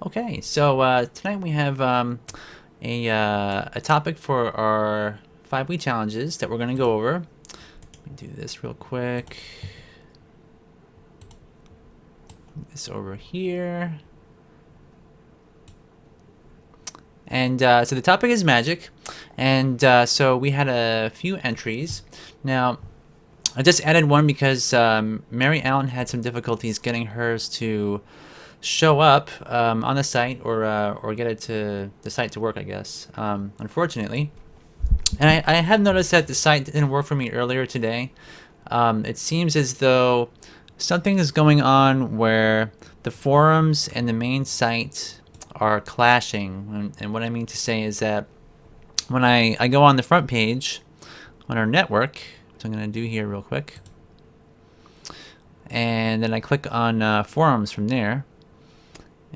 Okay, so tonight we have a topic for our 5-week challenges that we're going to go over. Let me do this real quick. Move this over here. And so the topic is magic. And so we had a few entries. Now, I just added one because Mary Ellen had some difficulties getting hers to show up on the site or get it to the site to work, I guess, unfortunately. And I have noticed that the site didn't work for me earlier today. It seems as though something is going on where the forums and the main site are clashing. And what I mean to say is that when I go on the front page on our network, which I'm going to do here real quick, and then I click on forums from there,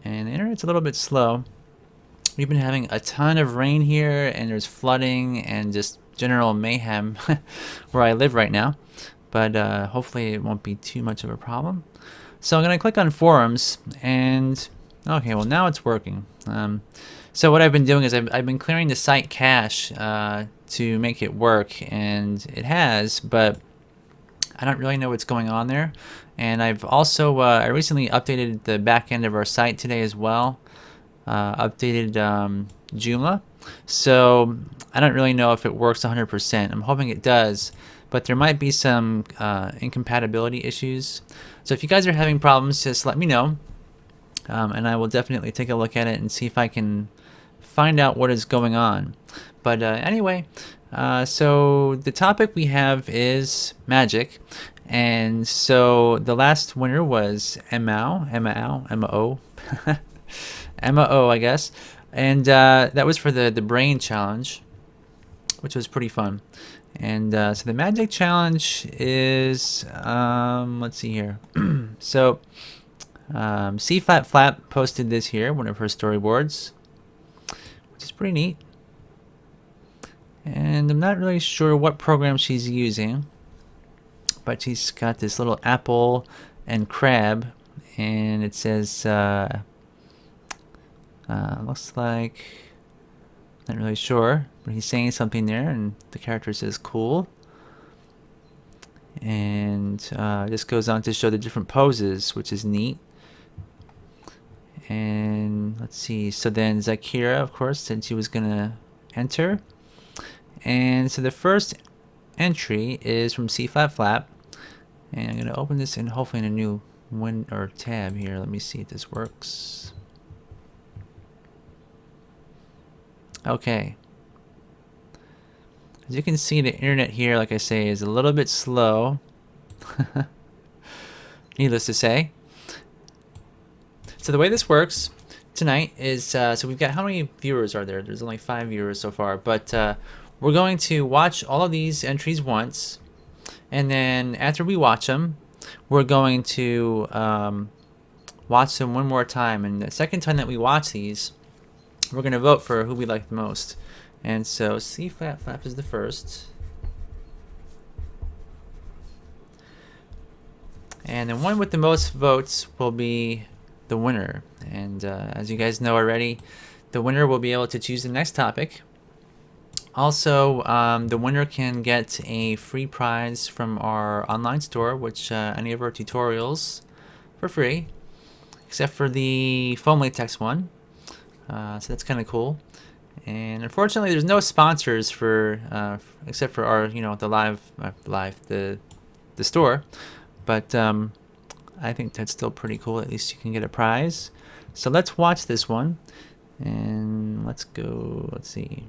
and the internet's a little bit slow. We've been having a ton of rain here, and there's flooding and just general mayhem where I live right now. But hopefully it won't be too much of a problem. So I'm going to click on forums, and okay, well now it's working. So what I've been doing is I've been clearing the site cache to make it work, and it has, but I don't really know what's going on there. And I've also I recently updated the back end of our site today as well. Updated Joomla, so I don't really know if it works 100%. I'm hoping it does, but there might be some incompatibility issues. So if you guys are having problems, just let me know, and I will definitely take a look at it and see if I can find out what is going on. But anyway, so the topic we have is magic, and so the last winner was Emma O, Emma O, I guess, and that was for the brain challenge, which was pretty fun. And so the magic challenge is let's see here. So C Flat Flap posted this here, one of her storyboards, which is pretty neat. And I'm not really sure what program she's using, but she's got this little apple and crab, and it says looks like, not really sure, but he's saying something there, and the character says cool. And this goes on to show the different poses, which is neat. And let's see, so then Zakira, of course, said she was gonna enter. And so the first entry is from C Flat Flap, and I'm gonna open this in hopefully in a new or tab here. Let me see if this works. Okay. As you can see, the internet here, like I say, is a little bit slow. Needless to say. So the way this works tonight is, so we've got, how many viewers are there? There's only 5 viewers so far, but we're going to watch all of these entries once, and then after we watch them, we're going to watch them one more time, and the second time that we watch these, we're going to vote for who we like the most. And so C Flat Flap is the first. And the one with the most votes will be the winner. And as you guys know already, the winner will be able to choose the next topic. Also, the winner can get a free prize from our online store, which any of our tutorials for free, except for the foam latex one. So that's kind of cool. And unfortunately, there's no sponsors for except for our, the store. But I think that's still pretty cool. At least you can get a prize. So let's watch this one, and let's go. Let's see.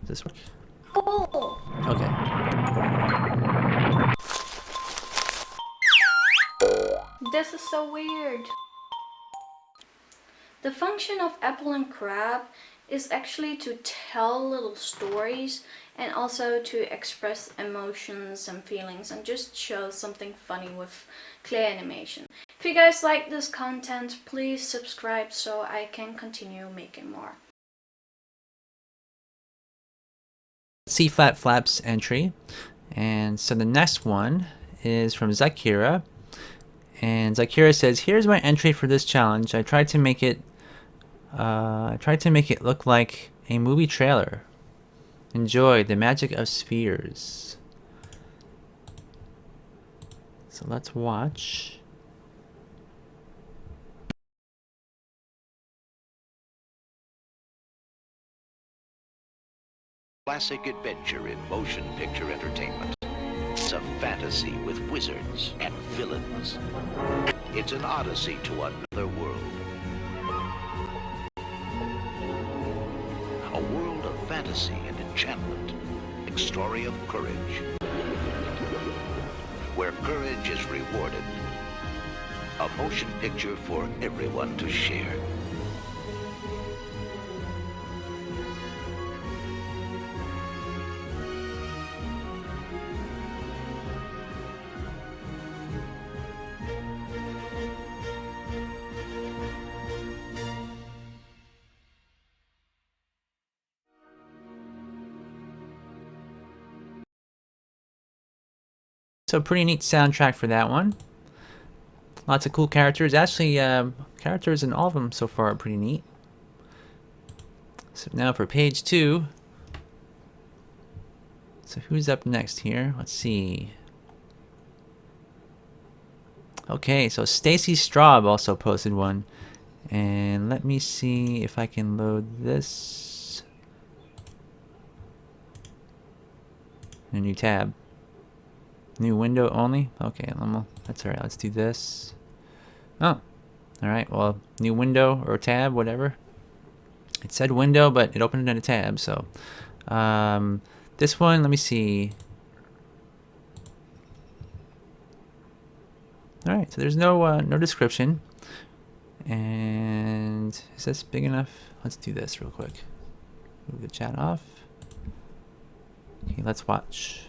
Does this work? Cool. Okay. This is so weird. The function of Apple and Crab is actually to tell little stories and also to express emotions and feelings and just show something funny with clear animation. If you guys like this content, please subscribe so I can continue making more. C Flat Flap's entry. And so the next one is from Zakira. And Zakira says, here's my entry for this challenge. I tried to make it I tried to make it look like a movie trailer. Enjoy the magic of spheres. So let's watch. Classic adventure in motion picture entertainment. It's a fantasy with wizards and villains. It's an odyssey to another world. A world of fantasy and enchantment. A story of courage. Where courage is rewarded. A motion picture for everyone to share. So pretty neat soundtrack for that one. Lots of cool characters. Actually, characters in all of them so far are pretty neat. So now for page 2. So who's up next here? Let's see. Okay, so Stacy Straub also posted one. And let me see if I can load this. A new tab. New window only? Okay, that's alright. Let's do this. Oh, alright. Well, new window or tab, whatever. It said window, but it opened in a tab. So, this one, let me see. Alright, so there's no description. And is this big enough? Let's do this real quick. Move the chat off. Okay, let's watch.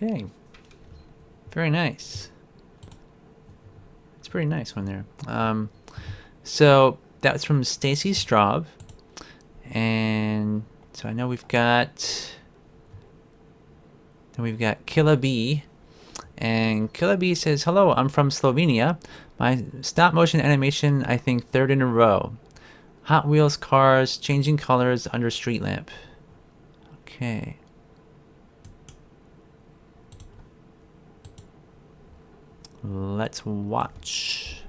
Okay, very nice. It's a pretty nice one there. So that's from Stacy Straub, and so I know we've got Killa B, and Killa B says, "Hello, I'm from Slovenia. My stop motion animation, I think third in a row. Hot Wheels cars changing colors under street lamp." Okay. Let's watch.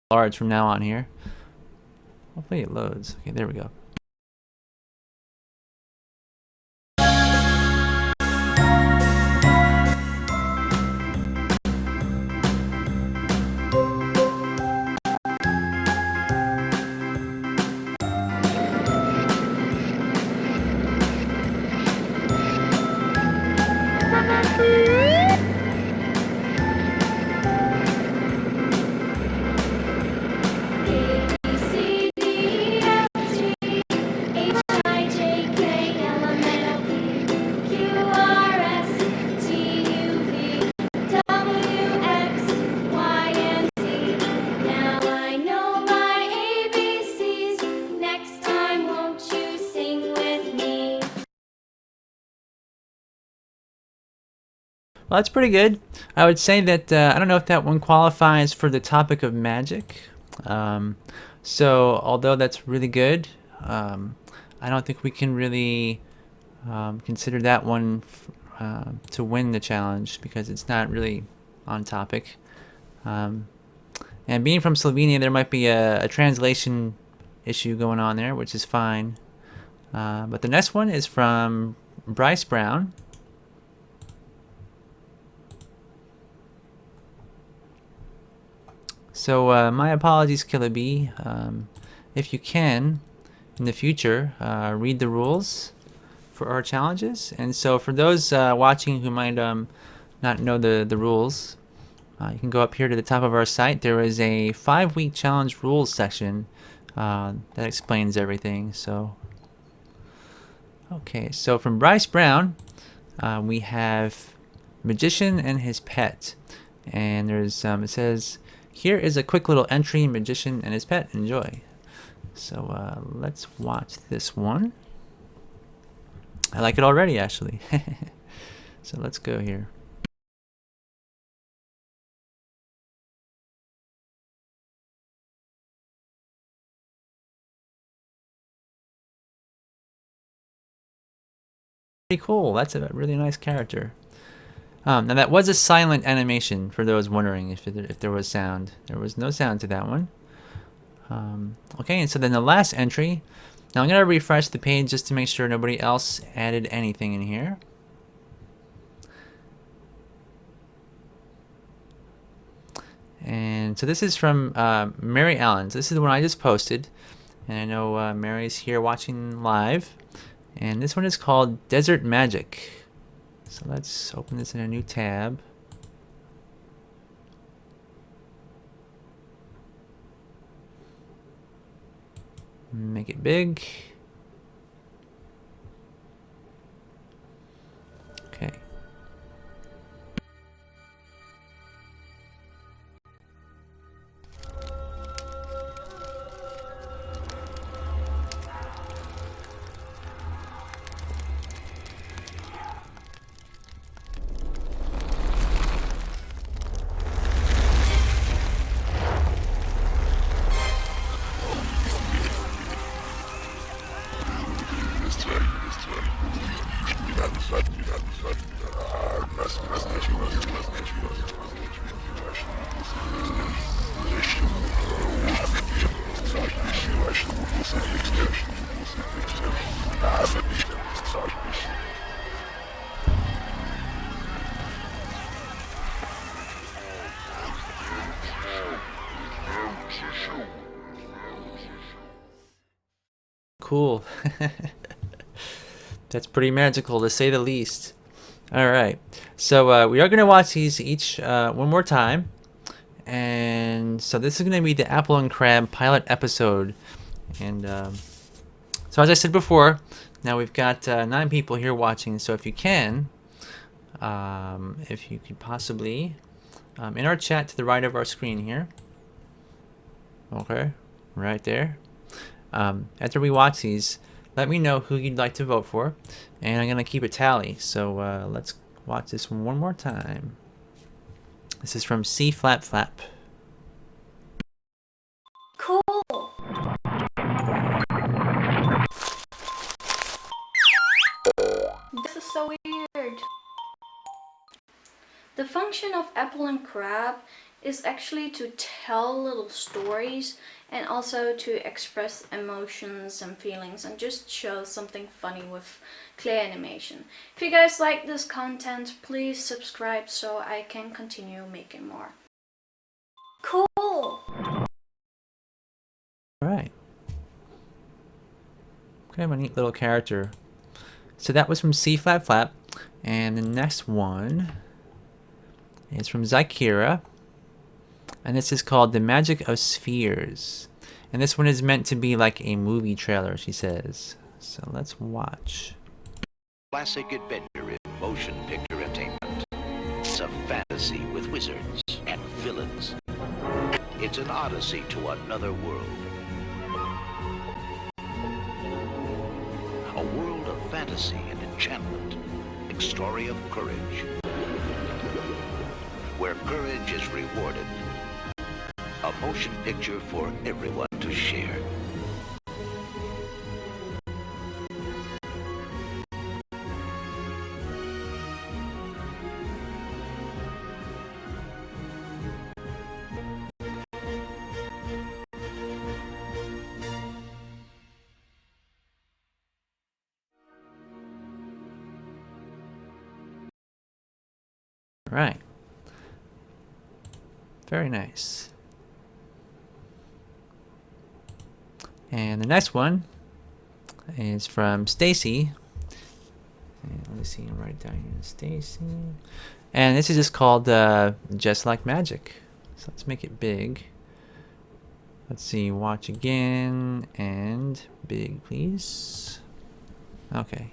Large from now on here. Hopefully it loads. Okay, there we go. Well, that's pretty good. I would say that I don't know if that one qualifies for the topic of magic. So although that's really good, I don't think we can really consider that one to win the challenge because it's not really on topic. And being from Slovenia, there might be a translation issue going on there, which is fine. But the next one is from Bryce Brown. So my apologies, Killa B. If you can, in the future, read the rules for our challenges. And so for those watching who might not know the rules, you can go up here to the top of our site. There is a 5-week challenge rules section that explains everything. So, okay, so from Bryce Brown, we have Magician and his pet, and there's it says, here is a quick little entry, Magician and his pet, enjoy. So let's watch this one. I like it already, actually. So let's go here. Pretty cool. That's a really nice character. Now that was a silent animation, for those wondering if there was sound. There was no sound to that one. Okay, and so then the last entry. Now I'm going to refresh the page just to make sure nobody else added anything in here. And so this is from Mary Allen. So this is the one I just posted. And I know Mary's here watching live. And this one is called Desert Magic. So let's open this in a new tab. Make it big. Okay. Cool. That's pretty magical, to say the least. Alright, so we are going to watch these each one more time. And so this is going to be the Apple and Crab pilot episode. And so as I said before, now we've got 9 people here watching. So if you can, if you could possibly, in our chat to the right of our screen here. Okay, right there. After we watch these, let me know who you'd like to vote for, and I'm gonna keep a tally. So let's watch this one more time. This is from C Flap Flap. Cool. This is so weird. The function of Apple and Crab is actually to tell little stories and also to express emotions and feelings and just show something funny with clear animation. If you guys like this content, please subscribe so I can continue making more. Cool! Alright. Kind of a neat little character. So that was from C Flap Flap, and the next one is from Zykira. And this is called The Magic of Spheres. And this one is meant to be like a movie trailer, she says. So let's watch. Classic adventure in motion picture entertainment. It's a fantasy with wizards and villains. It's an odyssey to another world. A world of fantasy and enchantment. A story of courage. Where courage is rewarded. A motion picture for everyone to share. Right. Very nice. And the next one is from Stacy. Let me see, write down here, Stacy. And this is just called Just Like Magic. So let's make it big. Let's see, watch again, and big, please. Okay.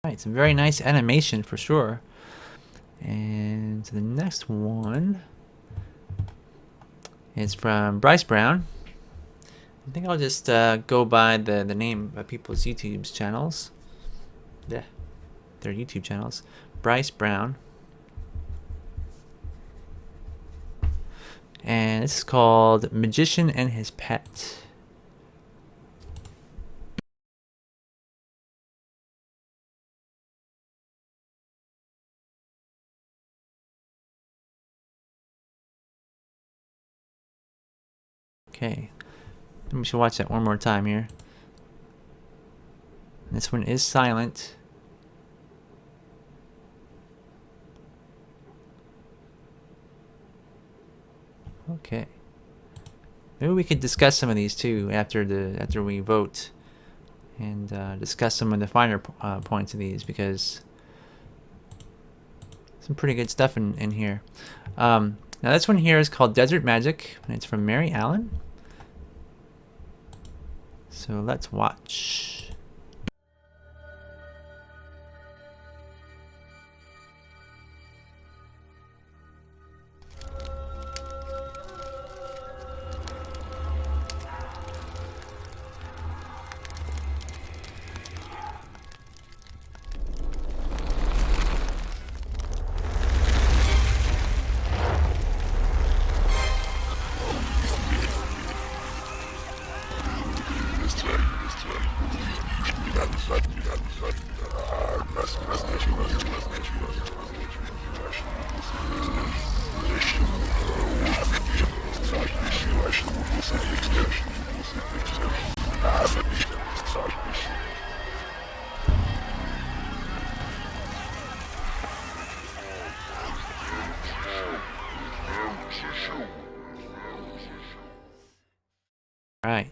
Right, some very nice animation for sure. And the next one is from Bryce Brown. I think I'll just go by the name of people's YouTube channels. Yeah, their YouTube channels. Bryce Brown. And this is called Magician and His Pet. Okay, we should watch that one more time here. This one is silent. Okay. Maybe we could discuss some of these too after we vote, and discuss some of the finer points of these, because some pretty good stuff in here. Now this one here is called Desert Magic, and it's from Mary Allen. So let's watch. Alright.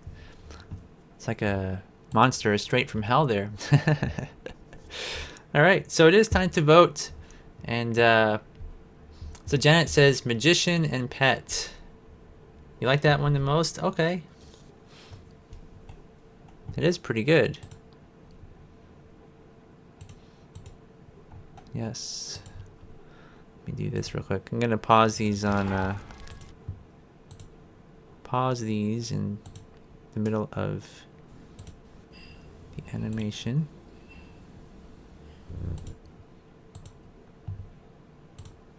It's like a monster straight from hell there. Alright, so it is time to vote. And so Janet says Magician and Pet. You like that one the most? Okay. It is pretty good. Yes. Let me do this real quick. I'm gonna pause these on pause these in the middle of the animation.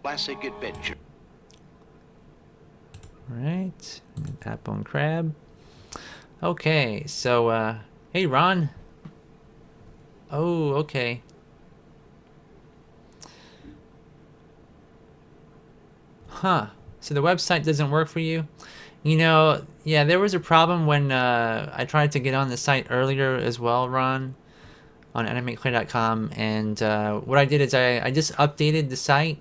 Classic adventure. Right, apple and crab. Okay, so hey Ron. Oh, okay. Huh. So the website doesn't work for you? You know, yeah, there was a problem when I tried to get on the site earlier as well, Ron, on animateclay.com, and what I did is I just updated the site.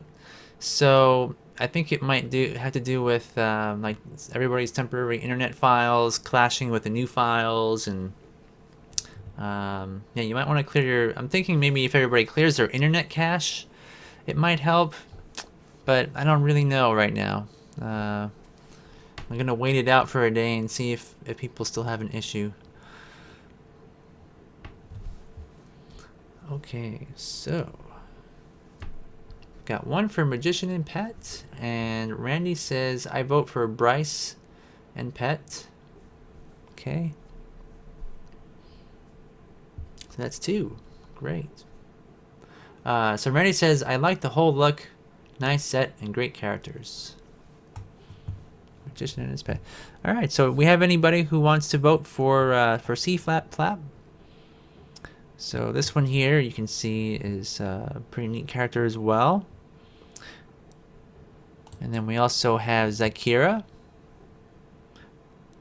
So I think it might have to do with like everybody's temporary internet files clashing with the new files, and yeah, you might want to clear your. I'm thinking maybe if everybody clears their internet cache, it might help, but I don't really know right now. I'm gonna wait it out for a day and see if people still have an issue. Okay, so got one for Magician and Pet, and Randy says I vote for Bryce and Pet. Okay, so that's two. Great. So Randy says I like the whole look, nice set and great characters. Magician and his Pet. All right, so we have anybody who wants to vote for C Flap Flap? So this one here you can see is a pretty neat character as well. And then we also have Zykeira,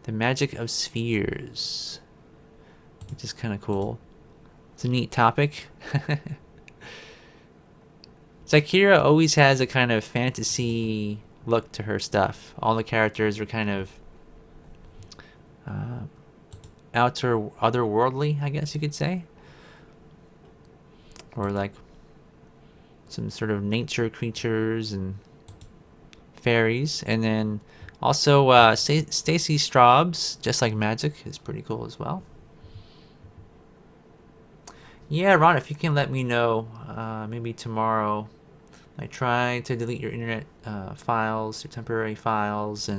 the magic of spheres, which is kind of cool. It's a neat topic. Zykeira always has a kind of fantasy look to her stuff. All the characters are kind of otherworldly, I guess you could say. Or like some sort of nature creatures and fairies. And then also Stacy Straub's Just Like Magic is pretty cool as well. Yeah, Ron, if you can let me know, maybe tomorrow I try to delete your internet files, your temporary files,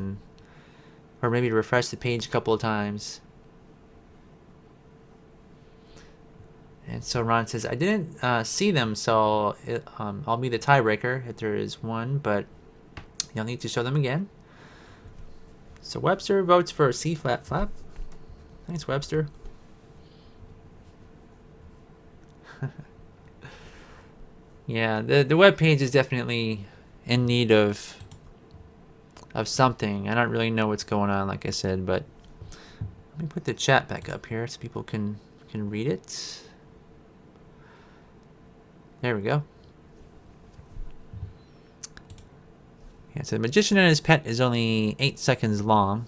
or maybe refresh the page a couple of times. And so Ron says, I didn't see them, so I'll be the tiebreaker if there is one, but you'll need to show them again. So Webster votes for C flat flap. Thanks, Webster. Yeah, the web page is definitely in need of something. I don't really know what's going on, like I said, but let me put the chat back up here so people can read it. There we go. Yeah, so the Magician and His Pet is only 8 seconds long,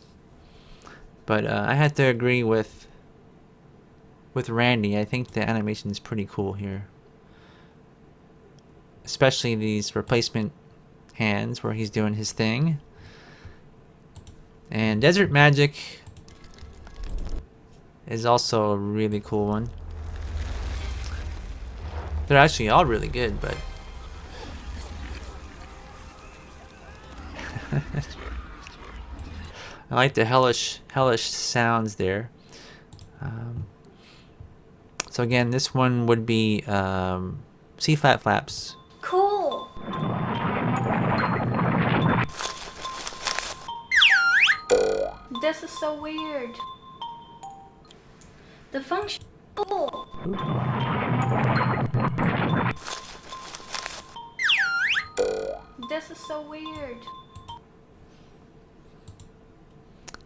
but I had to agree with Randy. I think the animation is pretty cool here, especially these replacement hands where he's doing his thing. And Desert Magic is also a really cool one. They're actually all really good, but I like the hellish sounds there. So again, this one would be C flat flaps. Cool. This is so weird. The function. Cool. This is so weird.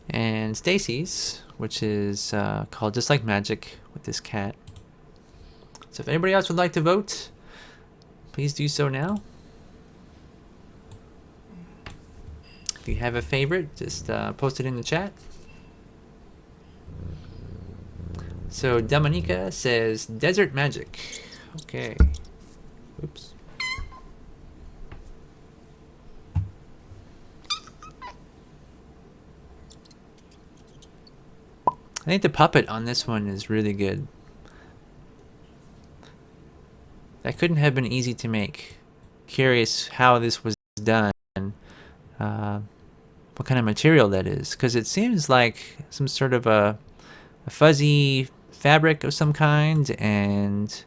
And Stacy's, which is called Just Like Magic with this cat. So if anybody else would like to vote, please do so now. If you have a favorite, just post it in the chat. So Dominica says Desert Magic. Okay. Oops. I think the puppet on this one is really good. That couldn't have been easy to make. Curious how this was done. What kind of material that is. Because it seems like some sort of a fuzzy fabric of some kind. And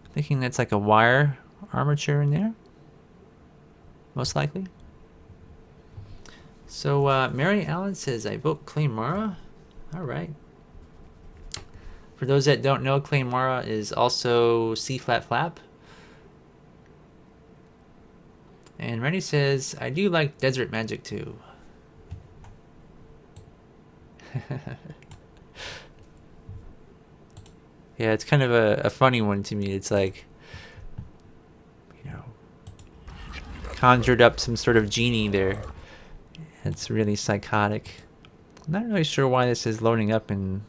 I'm thinking that's like a wire armature in there. Most likely. So Mary Allen says, I vote Claymora. Alright. For those that don't know, Claymora is also C flat flap. And Randy says, I do like Desert Magic too. Yeah, it's kind of a funny one to me. It's like, you know, conjured up some sort of genie there. It's really psychotic. I'm not really sure why this is loading up in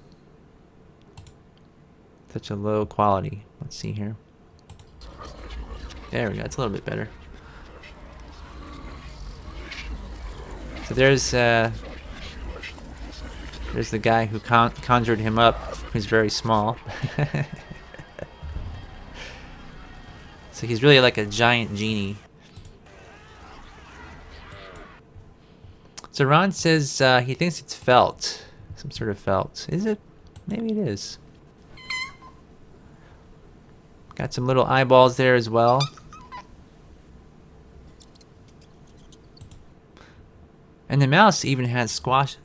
such a low quality. Let's see here. There we go. It's a little bit better. So there's the guy who conjured him up, who's very small. So he's really like a giant genie. So Ron says he thinks it's felt. Some sort of felt. Is it? Maybe it is. Got some little eyeballs there as well. And the mouse even has squash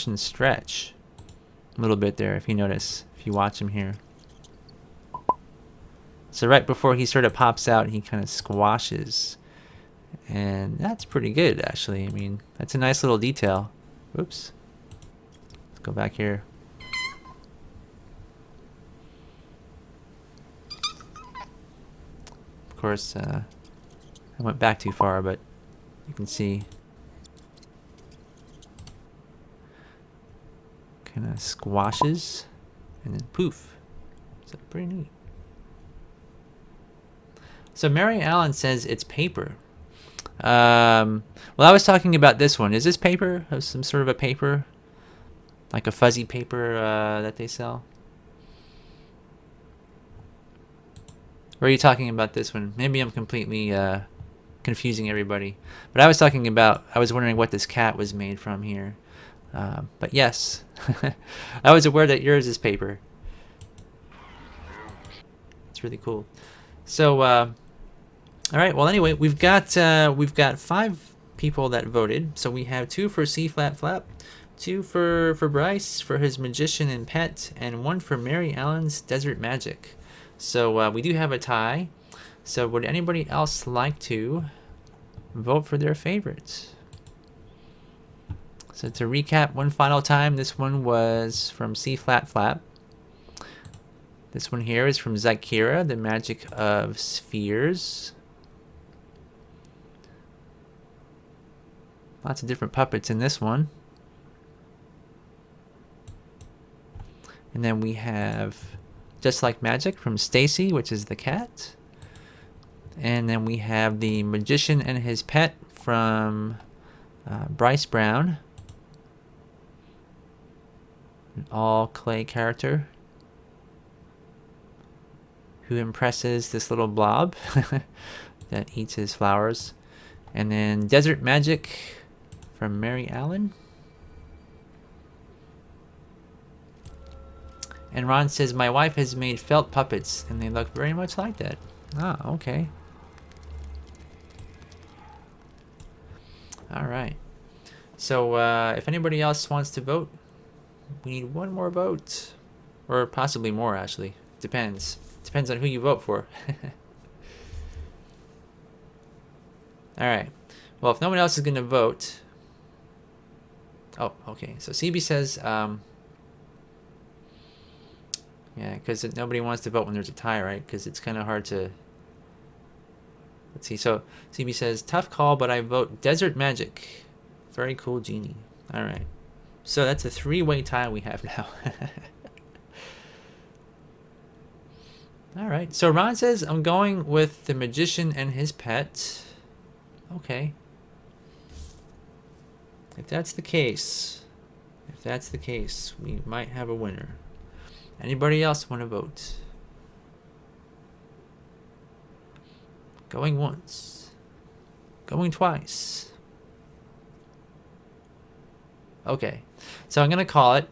and stretch. A little bit there, if you notice, if you watch him here. So right before he sort of pops out, he kind of squashes. And that's pretty good, actually. I mean, that's a nice little detail. Oops. Let's go back here. Of course, I went back too far, but you can see. Kind of squashes, and then poof. So pretty neat. So Mary Allen says it's paper. Well, I was talking about this one. Is this paper? Some sort of a paper? Like a fuzzy paper that they sell? Or are you talking about this one? Maybe I'm completely confusing everybody. But I was talking about, I was wondering what this cat was made from here. But yes, I was aware that yours is paper. It's really cool. So, all right. Well, anyway, we've got 5 people that voted. So we have 2 for C Flat Flap, 2 for Bryce for his magician and pet, and 1 for Mary Allen's Desert Magic. So we do have a tie. So would anybody else like to vote for their favorites? So to recap one final time, this one was from C Flat Flap. This one here is from Zakira, The Magic of Spheres. Lots of different puppets in this one. And then we have Just Like Magic from Stacy, which is the cat. And then we have The Magician and His Pet from Bryce Brown. An all clay character who impresses this little blob that eats his flowers. And then Desert Magic from Mary Allen. And Ron says, my wife has made felt puppets and they look very much like that. Ah, okay. All right. So if anybody else wants to vote, we need 1 more vote. Or possibly more, actually. Depends. Depends on who you vote for. Alright. Well, if no one else is going to vote... Oh, okay. So CB says... yeah, because nobody wants to vote when there's a tie, right? Because it's kind of hard to... Let's see. So CB says, tough call, but I vote Desert Magic. Very cool genie. Alright. So that's a 3-way tie we have now. Alright, so Ron says, I'm going with The Magician and His Pet. Okay. If that's the case, we might have a winner. Anybody else want to vote? Going once. Going twice. Okay, so I'm going to call it.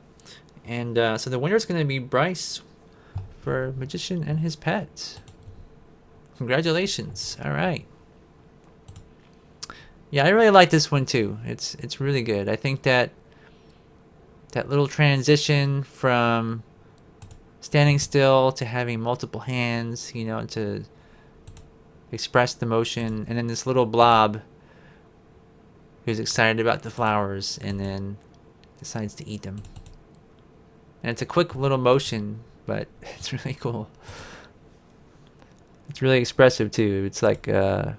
And so the winner is going to be Bryce for Magician and His Pet. Congratulations. All right. Yeah, I really like this one too. It's really good. I think that little transition from standing still to having multiple hands, you know, to express the motion, and then this little blob who's excited about the flowers and then decides to eat them. And it's a quick little motion, but it's really cool. It's really expressive too. It's like kind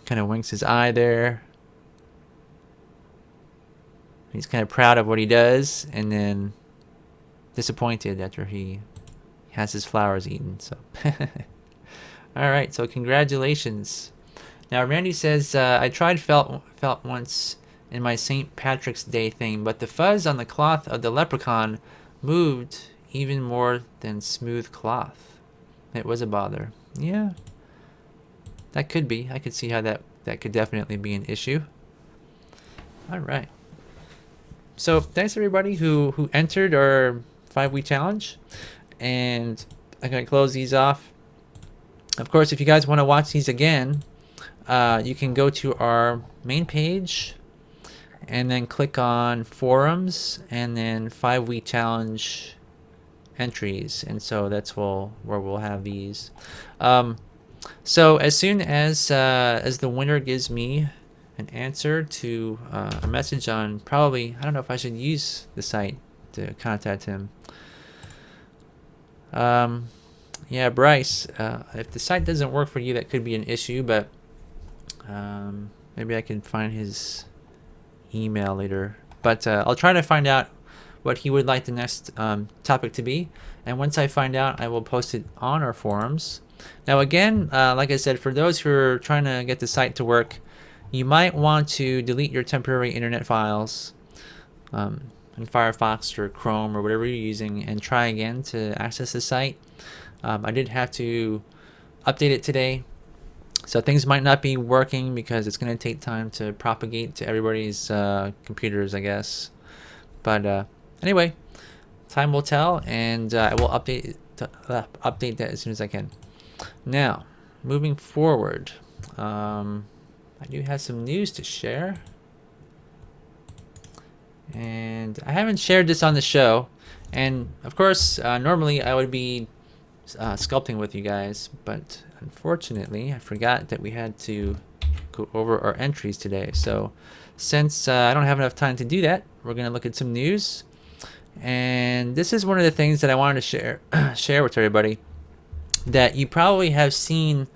of winks his eye there. He's kind of proud of what he does, and then disappointed after he has his flowers eaten. So all right, so congratulations. Now Randy says, I tried felt once in my St. Patrick's Day thing, but the fuzz on the cloth of the leprechaun moved even more than smooth cloth. It was a bother. Yeah, that could be. I could see how that could definitely be an issue. All right. So thanks everybody who entered our 5-week challenge, and I'm gonna close these off. Of course, if you guys want to watch these again, you can go to our main page and then click on forums and then 5-week challenge entries, and so that's where we'll have these. So as soon as the winner gives me an answer to a message on, probably, I don't know if I should use the site to contact him. Yeah, Bryce, if the site doesn't work for you, that could be an issue, but maybe I can find his email later. But I'll try to find out what he would like the next topic to be, and once I find out, I will post it on our forums. Now again, like I said, for those who are trying to get the site to work, you might want to delete your temporary internet files in Firefox or Chrome or whatever you're using, and try again to access the site. I did have to update it today, so things might not be working because it's going to take time to propagate to everybody's computers, I guess. But anyway, time will tell, and I will update that as soon as I can. Now, moving forward, I do have some news to share, and I haven't shared this on the show. And of course, normally I would be sculpting with you guys, but unfortunately I forgot that we had to go over our entries today. So since I don't have enough time to do that, we're going to look at some news. And this is one of the things that I wanted to share with everybody, that you probably have seen.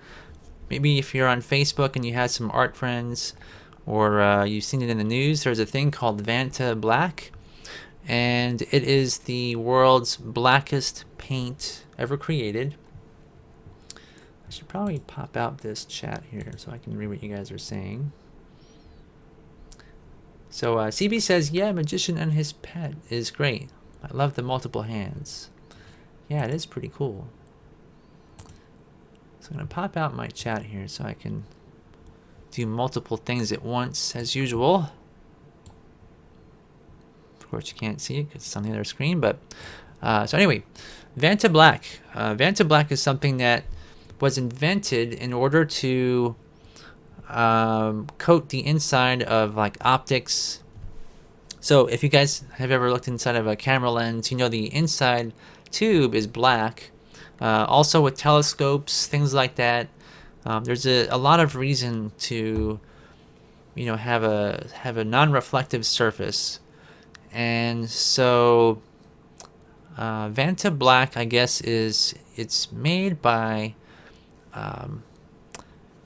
Maybe if you're on Facebook and you have some art friends, or you've seen it in the news, there's a thing called Vanta Black, and it is the world's blackest paint ever created. I should probably pop out this chat here so I can read what you guys are saying. So CB says, yeah, Magician and his pet is great. I love the multiple hands. Yeah, it is pretty cool. So I'm going to pop out my chat here so I can do multiple things at once as usual. Of course you can't see it because it's on the other screen, but so anyway, Vanta Black. Vanta Black is something that was invented in order to coat the inside of like optics. So if you guys have ever looked inside of a camera lens, you know the inside tube is black. Also with telescopes, things like that, there's a lot of reason to, you know, have a non-reflective surface. And so Vanta Black, I guess, it's made by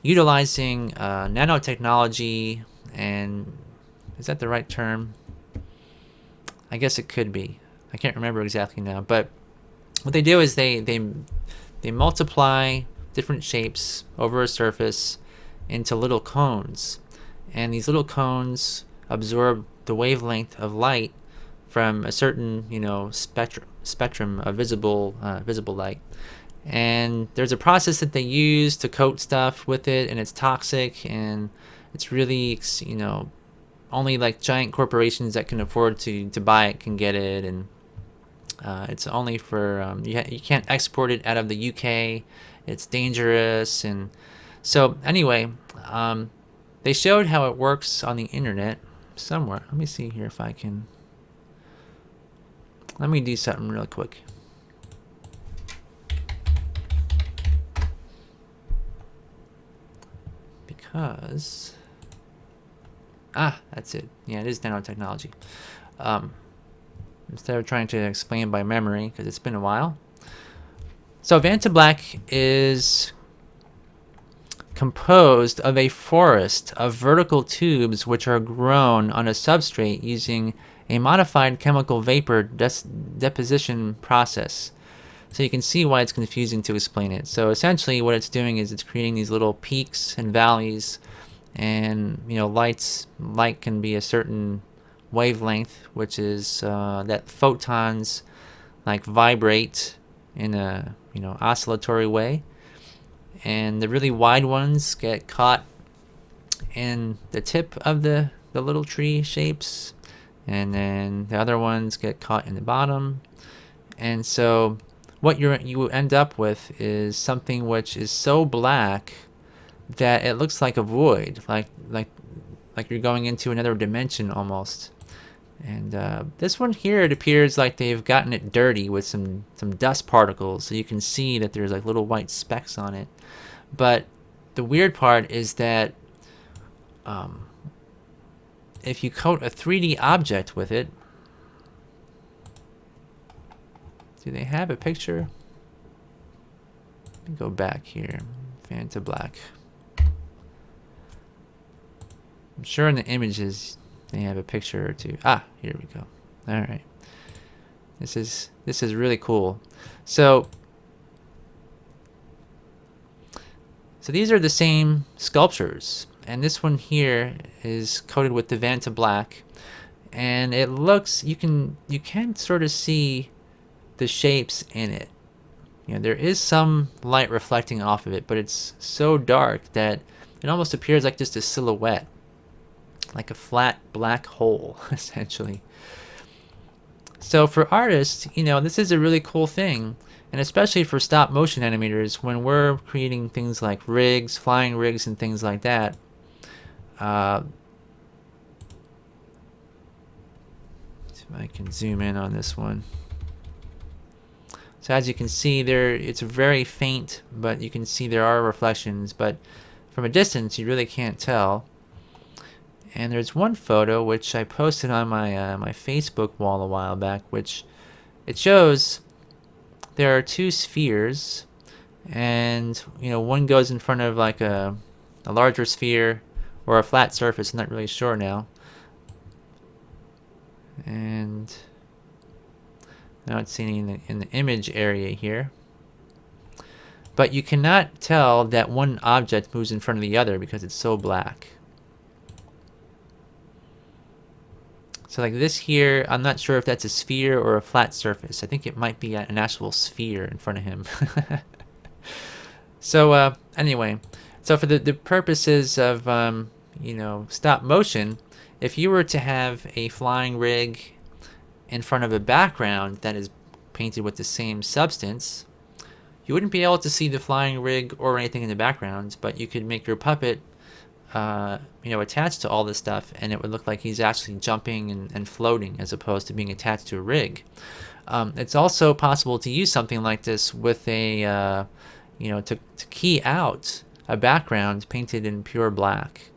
utilizing nanotechnology, and is that the right term? I guess it could be. I can't remember exactly now, but what they do is they multiply different shapes over a surface into little cones, and these little cones absorb the wavelength of light from a certain, you know, spectrum of visible light. And there's a process that they use to coat stuff with it, and it's toxic, and it's really, you know, only like giant corporations that can afford to buy it can get it, and it's only for you can't export it out of the UK. It's dangerous. And so anyway, they showed how it works on the internet somewhere. Let me see here if I can. Let me do something real quick. Because that's it. Yeah, it is nanotechnology. Instead of trying to explain by memory, because it's been a while. So Vanta Black is composed of a forest of vertical tubes which are grown on a substrate using a modified chemical vapor deposition process. So you can see why it's confusing to explain it. So essentially what it's doing is it's creating these little peaks and valleys, and you know, light can be a certain wavelength, which is that photons like vibrate in a, you know, oscillatory way, and the really wide ones get caught in the tip of the little tree shapes, and then the other ones get caught in the bottom. And so what you end up with is something which is so black that it looks like a void, like you're going into another dimension almost. And this one here, it appears like they've gotten it dirty with some dust particles, so you can see that there's like little white specks on it. But the weird part is that if you coat a 3D object with it, do they have a picture? Let me go back here, Vantablack. I'm sure in the images they have a picture or two. Ah, here we go. All right. This is really cool. So these are the same sculptures, and this one here is coated with the Vantablack, and it looks, you can sort of see the shapes in it. You know, there is some light reflecting off of it, but it's so dark that it almost appears like just a silhouette, like a flat black hole, essentially. So for artists, you know, this is a really cool thing, and especially for stop motion animators, when we're creating things like rigs, flying rigs, and things like that. See if I can zoom in on this one. So as you can see there, it's very faint, but you can see there are reflections, but from a distance you really can't tell. And there's one photo which I posted on my my Facebook wall a while back, which it shows there are two spheres, and you know, one goes in front of like a larger sphere or a flat surface. I'm not really sure now. And now it's seen in the image area here. But you cannot tell that one object moves in front of the other because it's so black. So like this here, I'm not sure if that's a sphere or a flat surface. I think it might be an actual sphere in front of him. So anyway, so for the purposes of you know, stop motion, if you were to have a flying rig in front of a background that is painted with the same substance, you wouldn't be able to see the flying rig or anything in the background, but you could make your puppet you know, attached to all this stuff, and it would look like he's actually jumping and floating as opposed to being attached to a rig. It's also possible to use something like this with a you know, to key out a background painted in pure black,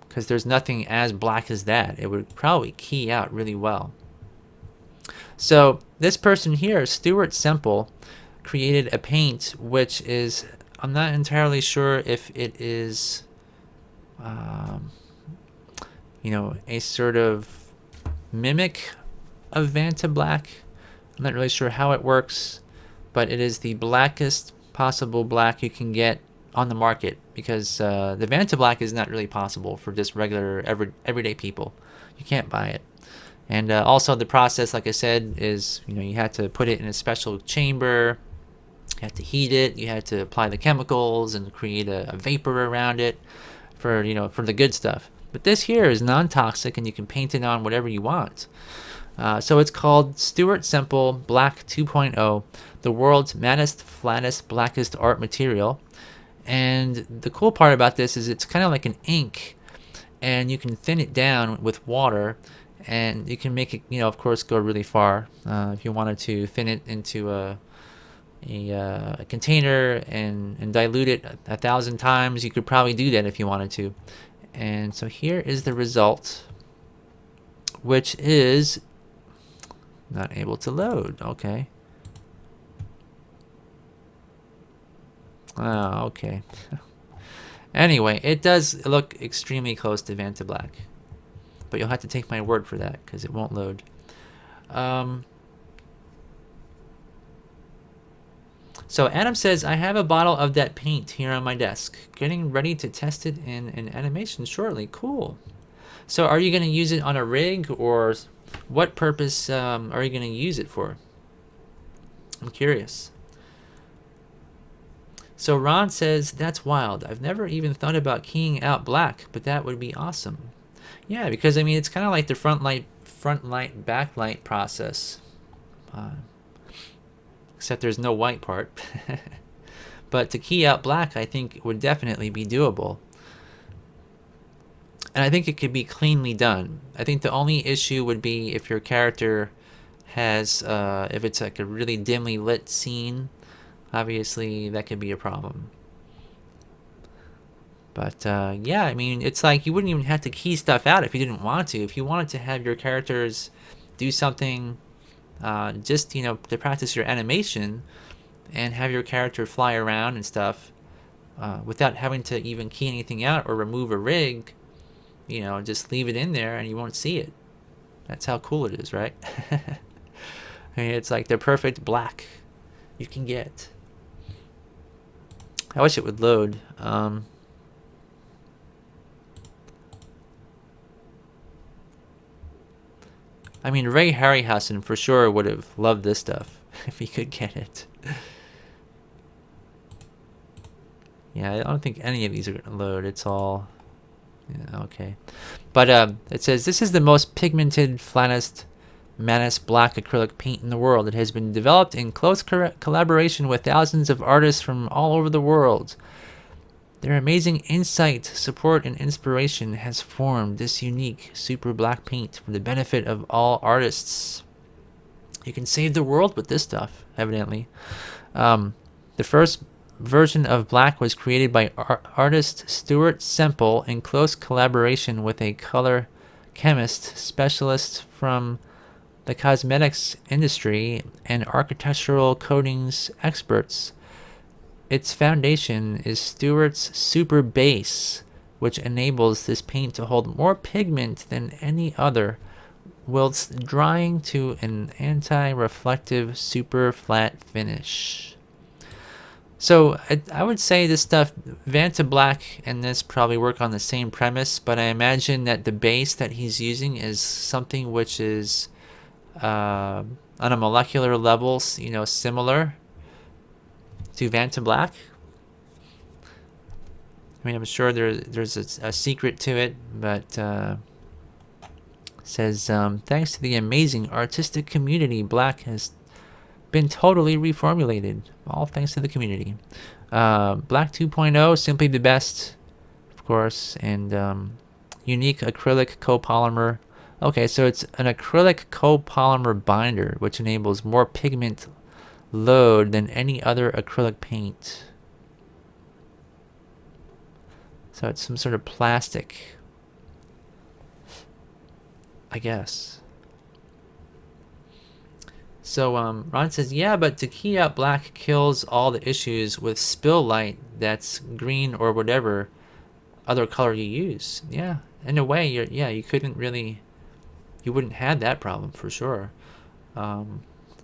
because there's nothing as black as that. It would probably key out really well. So this person here, Stuart Semple, created a paint which is, I'm not entirely sure if it is you know, a sort of mimic of Vantablack. I'm not really sure how it works, but it is the blackest possible black you can get on the market, because the Vantablack is not really possible for just regular everyday people. You can't buy it. And also the process, like I said, is, you know, you had to put it in a special chamber, you had to heat it, you had to apply the chemicals and create a vapor around it for, you know, for the good stuff. But this here is non-toxic, and you can paint it on whatever you want. So it's called Stuart Semple Black 2.0, the world's maddest, flattest, blackest art material. And the cool part about this is it's kind of like an ink, and you can thin it down with water, and you can make it, you know, of course, go really far. If you wanted to thin it into a container and dilute it 1,000 times, you could probably do that if you wanted to. And so here is the result, which is not able to load. Okay. Oh, okay. Anyway, it does look extremely close to Vantablack, but you'll have to take my word for that because it won't load. So Adam says, I have a bottle of that paint here on my desk, getting ready to test it in an animation shortly. Cool. So are you going to use it on a rig, or what purpose are you going to use it for? I'm curious. So Ron says, that's wild. I've never even thought about keying out black, but that would be awesome. Yeah, because I mean, it's kind of like the front light, backlight process. Except there's no white part. But to key out black, I think would definitely be doable. And I think it could be cleanly done. I think the only issue would be if your character has, if it's like a really dimly lit scene, obviously that could be a problem. But yeah, I mean, it's like you wouldn't even have to key stuff out if you didn't want to. If you wanted to have your characters do something, just, you know, to practice your animation and have your character fly around and stuff, without having to even key anything out or remove a rig, you know, just leave it in there and you won't see it. That's how cool it is, right? I mean, it's like the perfect black you can get. I wish it would load. I mean, Ray Harryhausen for sure would have loved this stuff if he could get it. Yeah, I don't think any of these are going to load. It's all... Yeah, okay. But it says, this is the most pigmented, flattest, mattest black acrylic paint in the world. It has been developed in close collaboration with thousands of artists from all over the world. Their amazing insight, support, and inspiration has formed this unique super black paint for the benefit of all artists. You can save the world with this stuff, evidently. The first version of black was created by artist Stuart Semple in close collaboration with a color chemist specialist from the cosmetics industry and architectural coatings experts. Its foundation is Stuart's Super Base, which enables this paint to hold more pigment than any other, whilst drying to an anti-reflective super flat finish. So I would say this stuff, Vanta Black and this probably work on the same premise, but I imagine that the base that he's using is something which is on a molecular level, you know, similar to Vanta Black. I mean, I'm sure there's a secret to it, but says, thanks to the amazing artistic community, Black has been totally reformulated. All thanks to the community. Black 2.0, simply the best, of course, and unique acrylic copolymer. Okay, so it's an acrylic copolymer binder, which enables more pigment load than any other acrylic paint. So it's some sort of plastic, I guess. So Ron says, yeah, but to key out black kills all the issues with spill light that's green or whatever other color you use. Yeah, in a way, you couldn't really, you wouldn't have that problem for sure.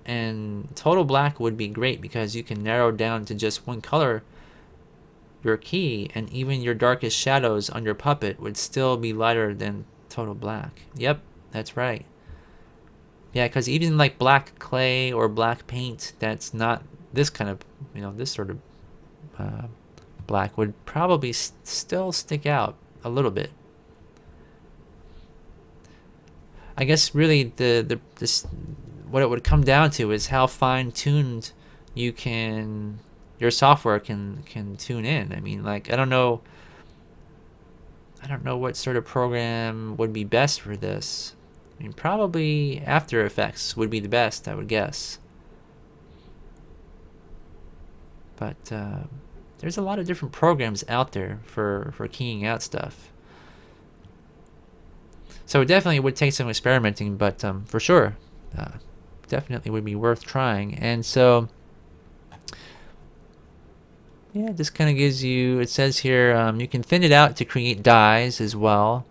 And total black would be great because you can narrow down to just one color your key, and even your darkest shadows on your puppet would still be lighter than total black. Yep, that's right. Yeah, because even like black clay or black paint that's not this kind of, you know, this sort of black would probably still stick out a little bit. I guess really this what it would come down to is how fine-tuned your software can tune in. I mean, like, I don't know what sort of program would be best for this. I mean, probably After Effects would be the best, I would guess. But there's a lot of different programs out there for keying out stuff. So it definitely would take some experimenting, but for sure, definitely would be worth trying. And so, yeah, it just kind of gives you, it says here, you can thin it out to create dyes as well,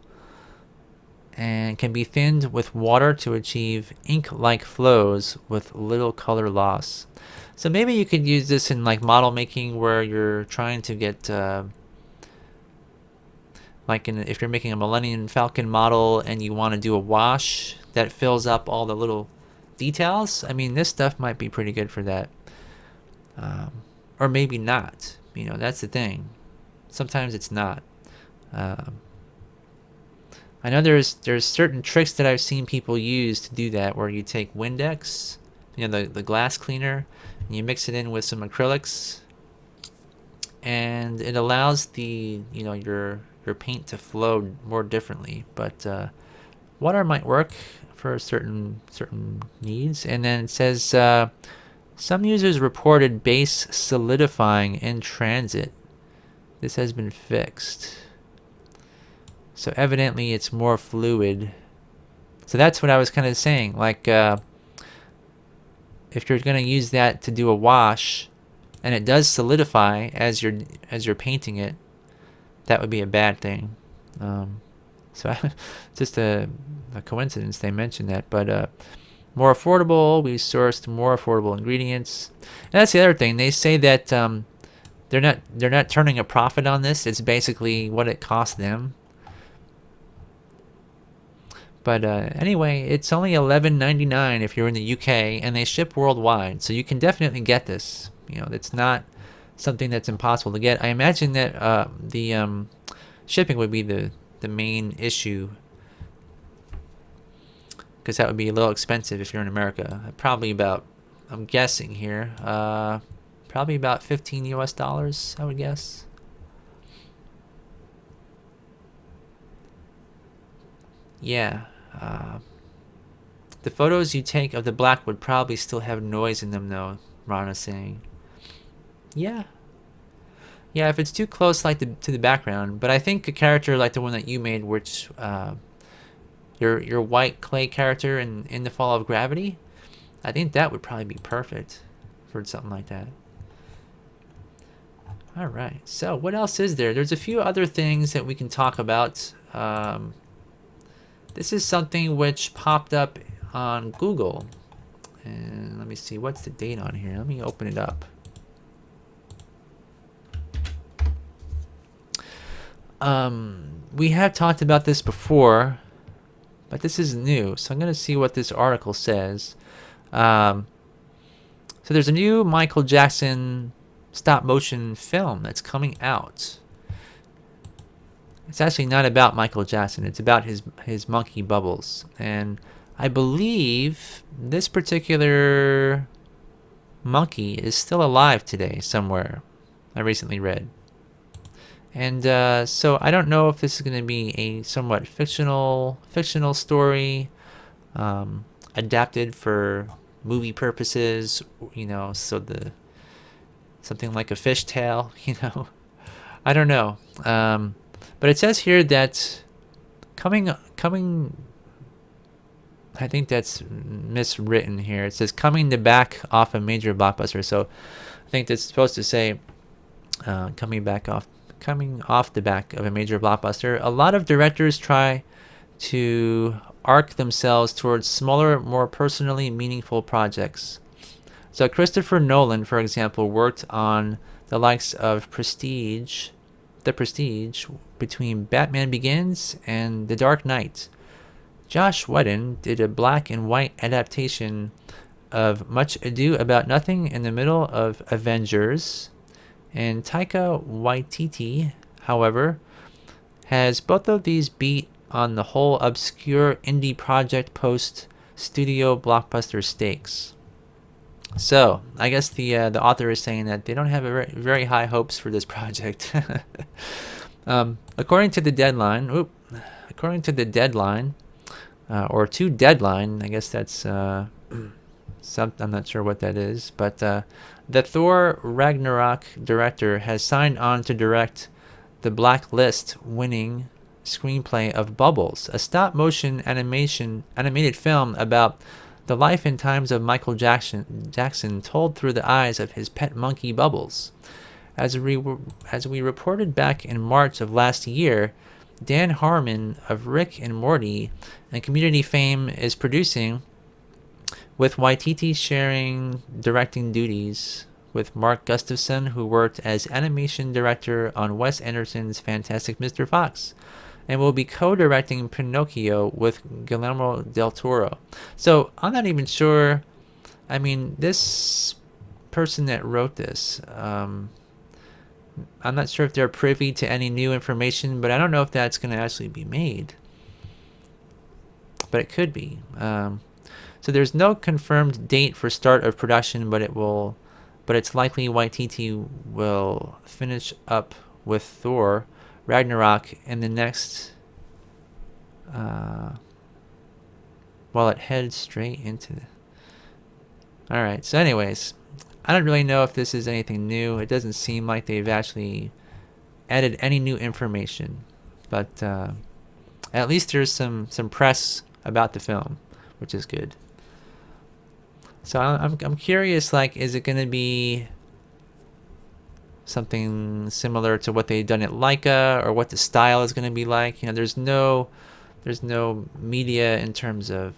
and can be thinned with water to achieve ink-like flows with little color loss. So maybe you could use this in like model making where you're trying to get if you're making a Millennium Falcon model and you want to do a wash that fills up all the little details. I mean, this stuff might be pretty good for that. Or maybe not. You know, that's the thing. Sometimes it's not. I know there's certain tricks that I've seen people use to do that, where you take Windex, you know, the glass cleaner, and you mix it in with some acrylics, and it allows the, you know, your paint to flow more differently. But water might work for certain needs. And then it says some users reported base solidifying in transit. This has been fixed. So evidently it's more fluid. So that's what I was kind of saying. Like if you're going to use that to do a wash and it does solidify as you're painting it, that would be a bad thing. So just a coincidence they mentioned that. But more affordable, we sourced more affordable ingredients. And that's the other thing. They say that they're not turning a profit on this. It's basically what it cost them. But anyway, it's only $11.99 if you're in the UK, and they ship worldwide, so you can definitely get this. It's not something that's impossible to get. I imagine that the shipping would be the main issue, because that would be a little expensive if you're in America. Probably about, I'm guessing here, probably about $15 US, I would guess. Yeah. The photos you take of the black would probably still have noise in them, though, Rana's saying. Yeah. Yeah, if it's too close like to the background. But I think a character like the one that you made, which your white clay character in The Fall of Gravity, I think that would probably be perfect for something like that. All right. So what else is there? There's a few other things that we can talk about. This is something which popped up on Google. And let me see, what's the date on here? Let me open it up. We have talked about this before, but this is new. So I'm going to see what this article says. So there's a new Michael Jackson stop motion film that's coming out. It's actually not about Michael Jackson. It's about his monkey Bubbles. And I believe this particular monkey is still alive today somewhere. I recently read. And so I don't know if this is going to be a somewhat fictional story, adapted for movie purposes, so something like a fishtail, I don't know. But it says here that coming, I think that's miswritten here. It says coming back off a major blockbuster. So I think that's supposed to say coming off the back of a major blockbuster. A lot of directors try to arc themselves towards smaller, more personally meaningful projects. So Christopher Nolan, for example, worked on the likes of The Prestige, between Batman Begins and The Dark Knight. Josh Whedon did a black and white adaptation of Much Ado About Nothing in the middle of Avengers. And Taika Waititi, however, has both of these beat on the whole obscure indie project post studio blockbuster stakes. So I guess the author is saying that they don't have very, very high hopes for this project. According to the Deadline, or to Deadline, I guess that's I'm not sure what that is, but the Thor Ragnarok director has signed on to direct the Blacklist winning screenplay of Bubbles, a stop-motion animated film about the life and times of Michael Jackson told through the eyes of his pet monkey Bubbles. As we reported back in March of last year, Dan Harmon of Rick and Morty and Community fame is producing, with Waititi sharing directing duties with Mark Gustafson, who worked as animation director on Wes Anderson's Fantastic Mr. Fox, and will be co-directing Pinocchio with Guillermo del Toro. So I'm not even sure. I mean, this person that wrote this, I'm not sure if they're privy to any new information, but I don't know if that's going to actually be made. But it could be. So there's no confirmed date for start of production, but it's likely Waititi will finish up with Thor Ragnarok in the next. Well, it heads straight into. All right. So, anyways, I don't really know if this is anything new. It doesn't seem like they've actually added any new information, but at least there's some press about the film, which is good. So I'm curious, like, is it gonna be something similar to what they've done at Laika, or what the style is gonna be like? You know, there's no media in terms of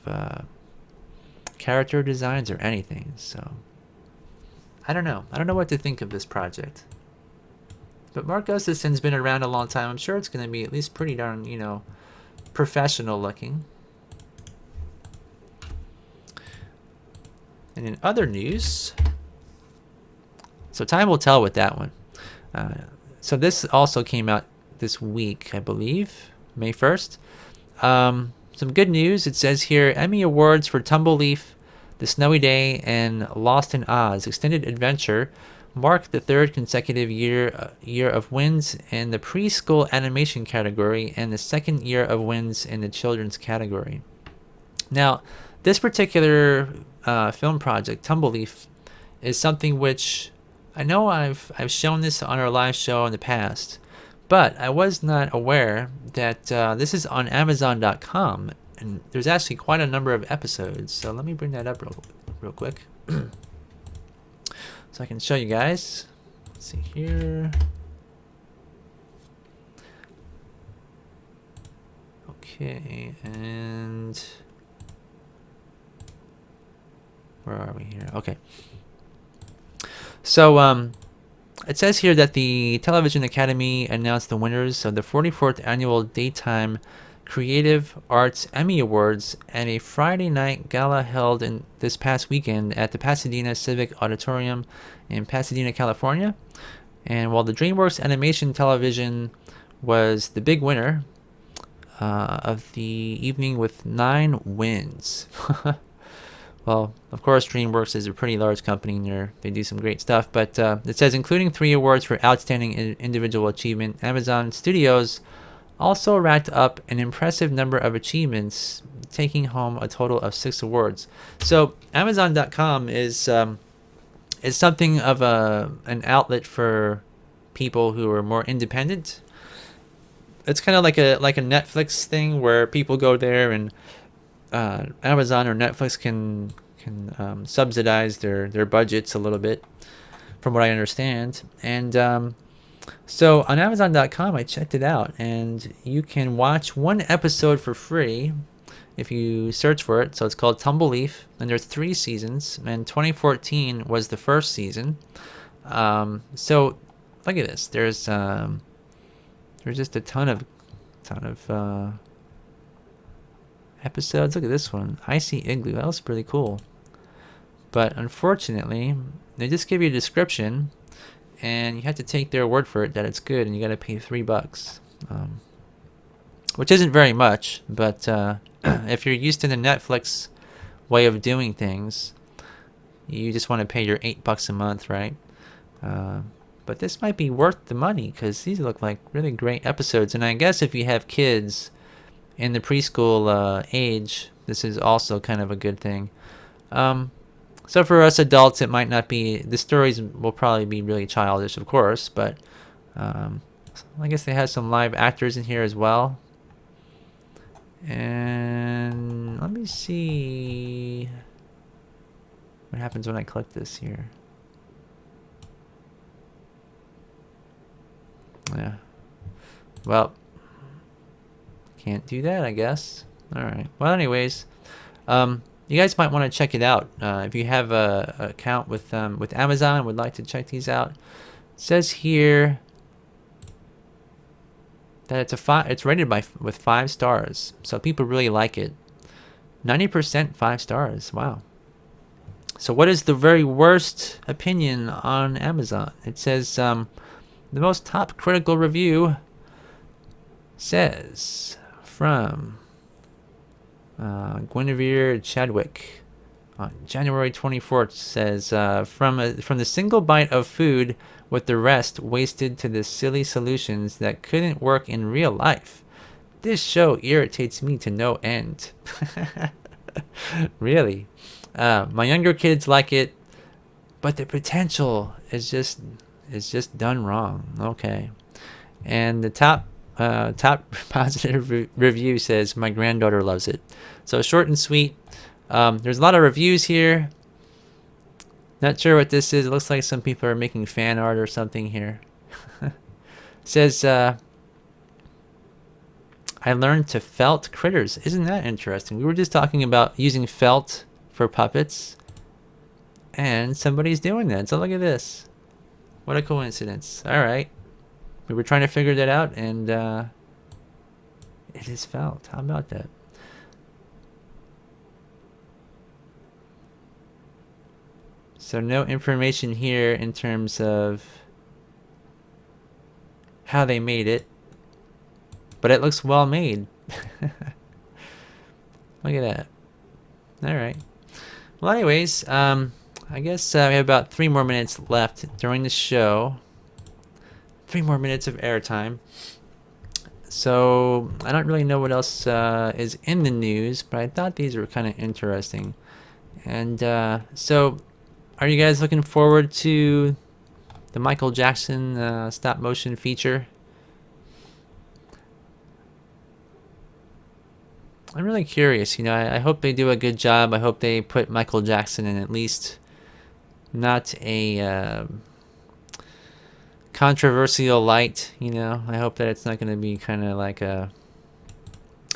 character designs or anything. So I don't know what to think of this project. But Mark Gustafson's been around a long time. I'm sure it's gonna be at least pretty darn, you know, professional looking. And in other news, so time will tell with that one. So this also came out this week, I believe, May 1st. Some good news. It says here, Emmy Awards for Tumbleleaf, The Snowy Day, and Lost in Oz Extended Adventure mark the third consecutive year of wins in the preschool animation category and the second year of wins in the children's category. Now, this particular film project, Tumbleleaf, is something which I know I've shown this on our live show in the past, but I was not aware that this is on Amazon.com, and there's actually quite a number of episodes. So let me bring that up real quick, so I can show you guys. Let's see here. Okay, and where are we here? Okay. So it says here that the Television Academy announced the winners of the 44th Annual Daytime Creative Arts Emmy Awards at a Friday night gala held in this past weekend at the Pasadena Civic Auditorium in Pasadena, California. And while the DreamWorks Animation Television was the big winner of the evening with 9 wins. Well, of course, DreamWorks is a pretty large company, and they do some great stuff. But it says, including 3 awards for outstanding individual achievement, Amazon Studios also racked up an impressive number of achievements, taking home a total of 6 awards. So Amazon.com is something of an outlet for people who are more independent. It's kind of like a Netflix thing where people go there and Amazon or Netflix can subsidize their budgets a little bit, from what I understand. And so on Amazon.com, I checked it out, and you can watch 1 episode for free if you search for it. So it's called Tumbleleaf, and there's 3 seasons, and 2014 was the first season. So look at this. There's just a ton of episodes. Look at this one, Icy Igloo. That was pretty cool. But unfortunately, they just give you a description, and you have to take their word for it that it's good, and you got to pay $3, which isn't very much. But if you're used to the Netflix way of doing things, you just want to pay your $8 a month, right? But this might be worth the money, because these look like really great episodes. And I guess if you have kids in the preschool age, this is also kind of a good thing. So for us adults, it might not be, the stories will probably be really childish, of course, but I guess they have some live actors in here as well. And let me see what happens when I click this here. Yeah. Well, can't do that, I guess. All right. Well, anyways, you guys might want to check it out if you have a account with Amazon and would like to check these out. It says here that it's rated with 5 stars, so people really like it. 90% 5 stars. Wow. So what is the very worst opinion on Amazon? It says the most top critical review says from Guinevere Chadwick. On January 24th says, from the single bite of food with the rest wasted to the silly solutions that couldn't work in real life. This show irritates me to no end. Really. My younger kids like it, but the potential is just done wrong. Okay. And the top positive review says, my granddaughter loves it. So short and sweet. There's a lot of reviews here. Not sure what this is. It looks like some people are making fan art or something here. Says, I learned to felt critters. Isn't that interesting? We were just talking about using felt for puppets, and somebody's doing that. So look at this. What a coincidence. All right. We were trying to figure that out, and it is felt. How about that? So no information here in terms of how they made it, but it looks well made. Look at that. All right. Well, anyways, I guess we have about 3 more minutes left during the show. 3 more minutes of airtime. So I don't really know what else is in the news, but I thought these were kind of interesting. And so, are you guys looking forward to the Michael Jackson stop motion feature? I'm really curious. You know, I hope they do a good job. I hope they put Michael Jackson in at least not a controversial light. You know, I hope that it's not going to be kind of like a.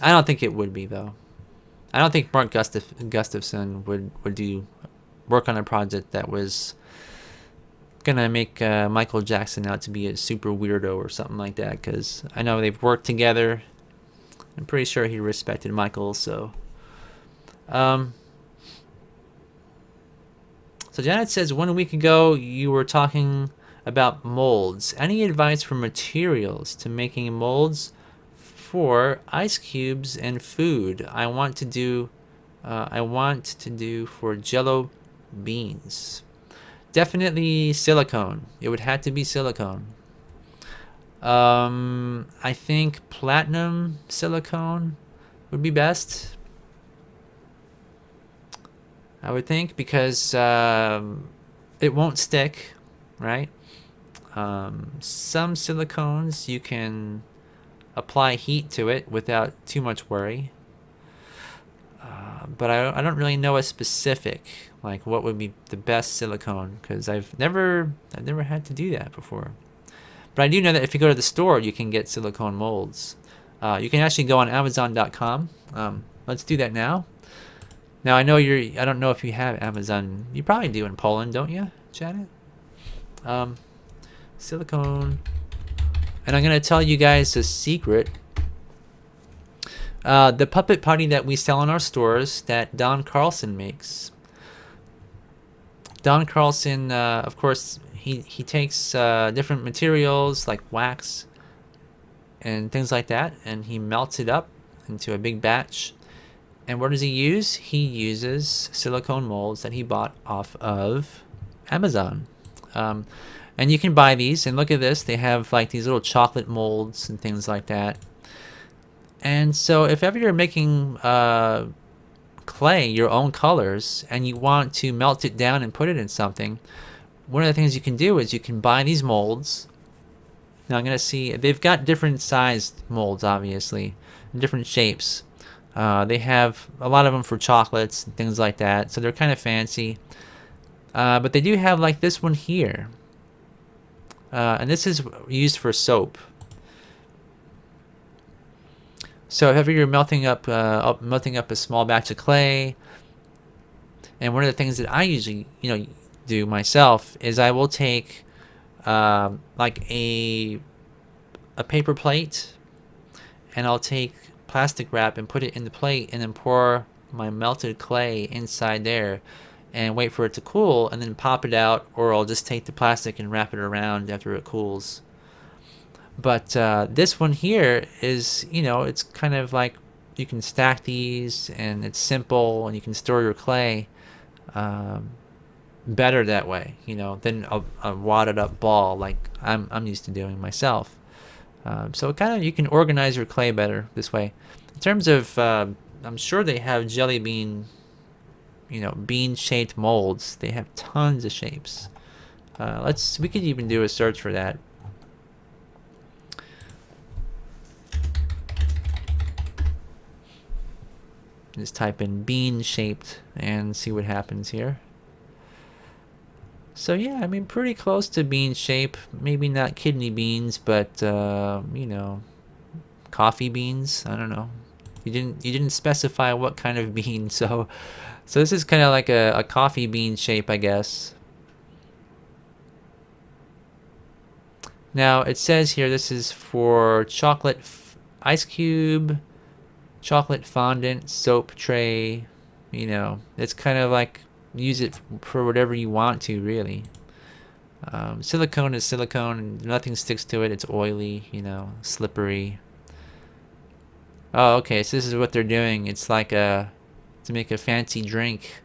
I don't think it would be, though. I don't think Mark Gustafson would do work on a project that was gonna make Michael Jackson out to be a super weirdo or something like that. Because I know they've worked together. I'm pretty sure he respected Michael, so. So Janet says, 1 week ago you were talking about molds. Any advice for materials to making molds for ice cubes and food? I want to do for Jello beans. Definitely silicone. It would have to be silicone. I think platinum silicone would be best. I would think, because it won't stick, right? Some silicones you can apply heat to it without too much worry. But I don't really know a specific, like what would be the best silicone, because I've never had to do that before. But I do know that if you go to the store, you can get silicone molds. You can actually go on Amazon.com. Let's do that now. Now I know I don't know if you have Amazon. You probably do in Poland, don't you, Janet? Silicone. And I'm gonna tell you guys a secret. The Puppet Putty that we sell in our stores that Don Carlson makes. Don Carlson, of course, he takes different materials like wax and things like that, and he melts it up into a big batch. And what does he use? He uses silicone molds that he bought off of Amazon. And you can buy these, and look at this. They have like these little chocolate molds and things like that. And so if ever you're making clay, your own colors, and you want to melt it down and put it in something, one of the things you can do is you can buy these molds. Now I'm going to see, they've got different sized molds, obviously, and different shapes. They have a lot of them for chocolates and things like that, so they're kind of fancy. But they do have like this one here. And this is used for soap. So if ever you're melting up a small batch of clay, and one of the things that I usually do myself is I will take like a paper plate, and I'll take plastic wrap and put it in the plate, and then pour my melted clay inside there and wait for it to cool, and then pop it out, or I'll just take the plastic and wrap it around after it cools. But this one here is, it's kind of like you can stack these, and it's simple, and you can store your clay. better that way, than a wadded up ball like I'm used to doing myself. So kind of you can organize your clay better this way. In terms of, I'm sure they have jelly bean, bean shaped molds. They have tons of shapes. We could even do a search for that. Just type in bean shaped and see what happens here. So yeah, I mean, pretty close to bean shape. Maybe not kidney beans, but coffee beans. I don't know. You didn't specify what kind of bean, so this is kind of like a coffee bean shape, I guess. Now it says here this is for chocolate ice cube, chocolate fondant, soap tray. It's kind of like use it for whatever you want to, really. Silicone is silicone, and nothing sticks to it. It's oily, slippery. Oh, okay, so this is what they're doing. It's like to make a fancy drink.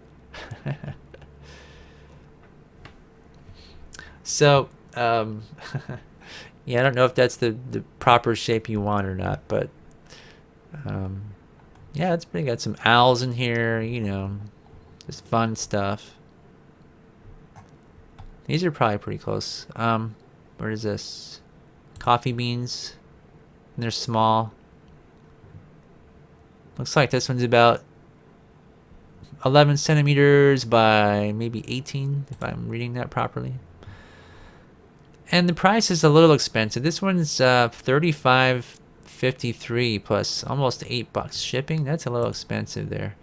So, yeah, I don't know if that's the proper shape you want or not, but yeah, it's pretty. Got some owls in here, just fun stuff. These are probably pretty close. Where is this? Coffee beans. And they're small. Looks like this one's about 11 centimeters by maybe 18, if I'm reading that properly. And the price is a little expensive. This one's $35.53 plus almost $8 shipping. That's a little expensive there.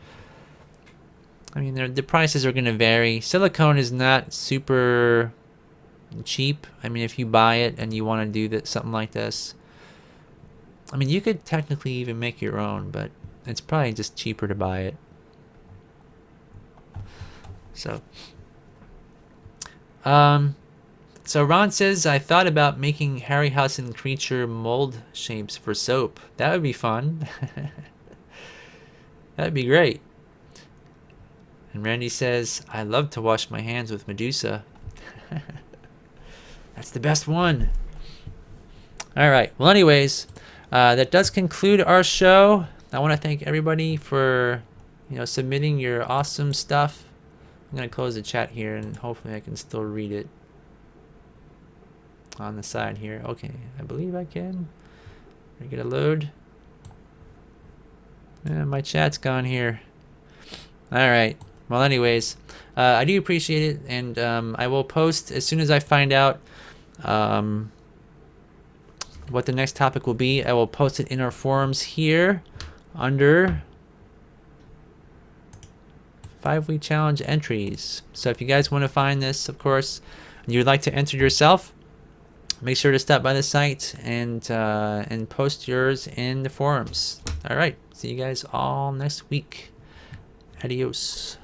I mean, the prices are going to vary. Silicone is not super cheap. I mean, if you buy it and you want to do something like this, I mean, you could technically even make your own, but it's probably just cheaper to buy it. So, so Ron says, I thought about making Harryhausen creature mold shapes for soap. That would be fun. That'd be great. And Randy says, I love to wash my hands with Medusa. That's the best one. All right. Well, anyways, that does conclude our show. I want to thank everybody for, submitting your awesome stuff. I'm going to close the chat here, and hopefully I can still read it on the side here. Okay, I believe I can. I get a load. My chat's gone here. All right. Well, anyways, I do appreciate it, and I will post as soon as I find out what the next topic will be. I will post it in our forums here under 5-week challenge entries. So if you guys want to find this, of course, and you'd like to enter yourself, make sure to stop by the site and post yours in the forums. All right. See you guys all next week. Adios.